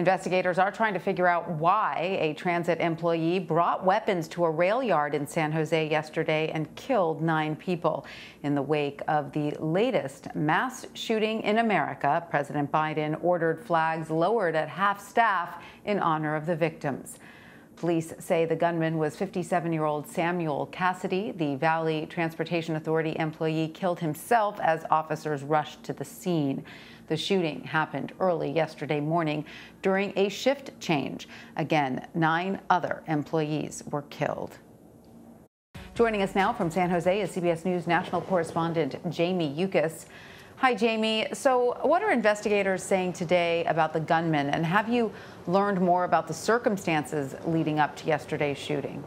Investigators are trying to figure out why a transit employee brought weapons to a rail yard in San Jose yesterday and killed 9 people. In the wake of the latest mass shooting in America, President Biden ordered flags lowered at half staff in honor of the victims. Police say the gunman was 57-year-old Samuel Cassidy. The Valley Transportation Authority employee killed himself as officers rushed to the scene. The shooting happened early yesterday morning during a shift change. Again, 9 other employees were killed. Joining us now from San Jose is CBS News national correspondent Jamie Yuccas. Hi, Jamie. So what are investigators saying today about the gunman, and have you learned more about the circumstances leading up to yesterday's shooting?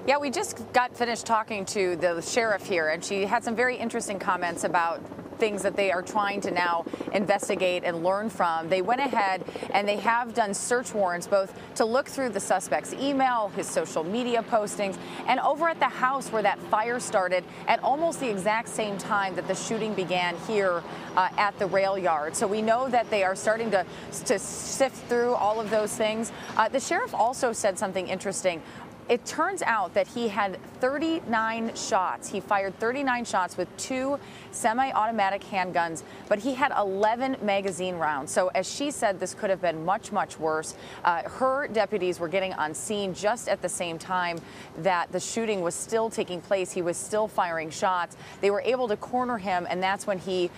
Yeah, we just got finished talking to the sheriff here, and she had some very interesting comments about things that they are trying to now investigate and learn from. They went ahead and they have done search warrants both to look through the suspect's email, his social media postings, and over at the house where that fire started at almost the exact same time that the shooting began here at the rail yard. So we know that they are starting to sift through all of those things. The sheriff also said something interesting. It turns out that he had 39 shots. He fired 39 shots with 2 semi-automatic handguns, but he had 11 magazine rounds. So as she said, this could have been much, much worse. Her deputies were getting on scene just at the same time that the shooting was still taking place. He was still firing shots. They were able to corner him, and that's when he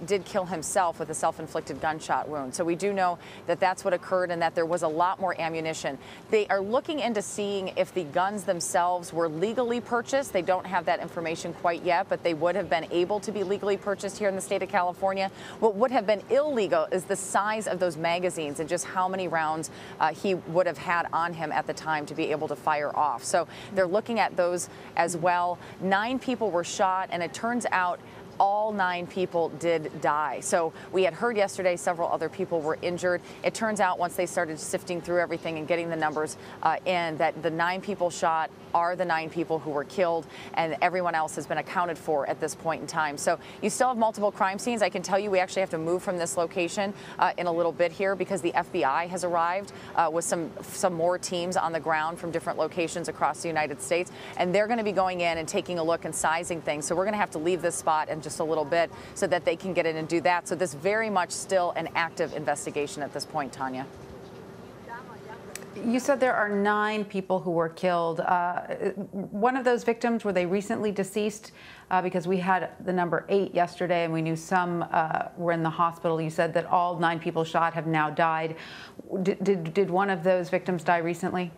did kill himself with a self-inflicted gunshot wound. So we do know that that's what occurred and that there was a lot more ammunition. They are looking into seeing if the guns themselves were legally purchased. They don't have that information quite yet, but they would have been able to be legally purchased here in the state of California. What would have been illegal is the size of those magazines and just how many rounds he would have had on him at the time to be able to fire off. So they're looking at those as well. 9 people were shot, and it turns out all 9 people did die. So we had heard yesterday several other people were injured. It turns out once they started sifting through everything and getting the numbers in, that the 9 people shot are the 9 people who were killed, and everyone else has been accounted for at this point in time. So you still have multiple crime scenes. I can tell you we actually have to move from this location in a little bit here because the FBI has arrived with some more teams on the ground from different locations across the United States, and they're going to be going in and taking a look and sizing things. So we're going to have to leave this spot and just a little bit so that they can get in and do that. So this very much still an active investigation at this point, Tanya. You said there are 9 people who were killed. One of those victims, were they recently deceased? Because we had the number 8 yesterday, and we knew some were in the hospital. You said that all 9 people shot have now died. Did one of those victims die recently?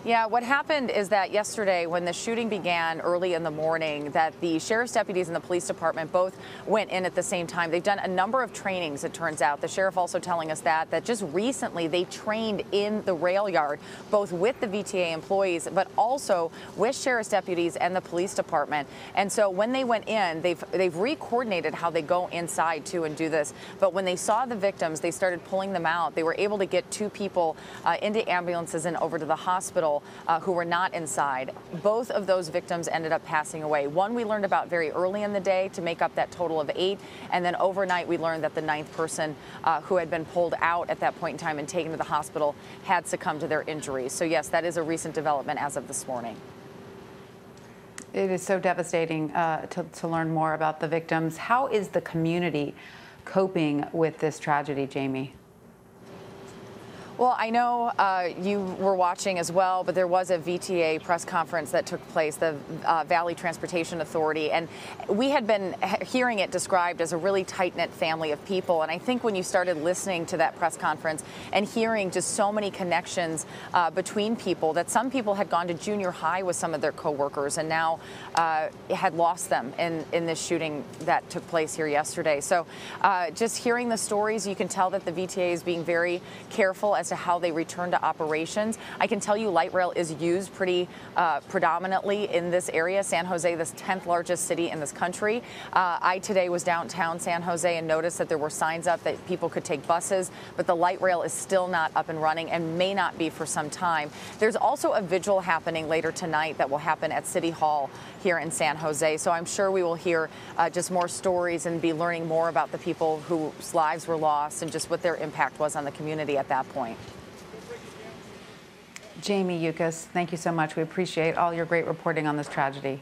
Yeah, what happened is that yesterday when the shooting began early in the morning, that the sheriff's deputies and the police department both went in at the same time. They've done a number of trainings, it turns out. The sheriff also telling us that just recently they trained in the rail yard, both with the VTA employees, but also with sheriff's deputies and the police department. And so when they went in, they've re-coordinated how they go inside too and do this. But when they saw the victims, they started pulling them out. They were able to get 2 people into ambulances and over to the hospital who were not inside. Both of those victims ended up passing away. One we learned about very early in the day to make up that total of 8, and then overnight we learned that the 9th person who had been pulled out at that point in time and taken to the hospital had succumbed to their injuries. So yes, that is a recent development as of this morning. It is so devastating to learn more about the victims. How is the community coping with this tragedy, Jamie? Well, I know you were watching as well, but there was a VTA press conference that took place, the Valley Transportation Authority, and we had been hearing it described as a really tight-knit family of people. And I think when you started listening to that press conference and hearing just so many connections between people, that some people had gone to junior high with some of their coworkers and now had lost them in this shooting that took place here yesterday. So just hearing the stories, you can tell that the VTA is being very careful as to how they return to operations. I can tell you light rail is used pretty predominantly in this area. San Jose, the 10th largest city in this country. I today was downtown San Jose and noticed that there were signs up that people could take buses, but the light rail is still not up and running and may not be for some time. There's also a vigil happening later tonight that will happen at City Hall here in San Jose. So I'm sure we will hear just more stories and be learning more about the people whose lives were lost and just what their impact was on the community at that point. Jamie Yuccas, thank you so much. We appreciate all your great reporting on this tragedy.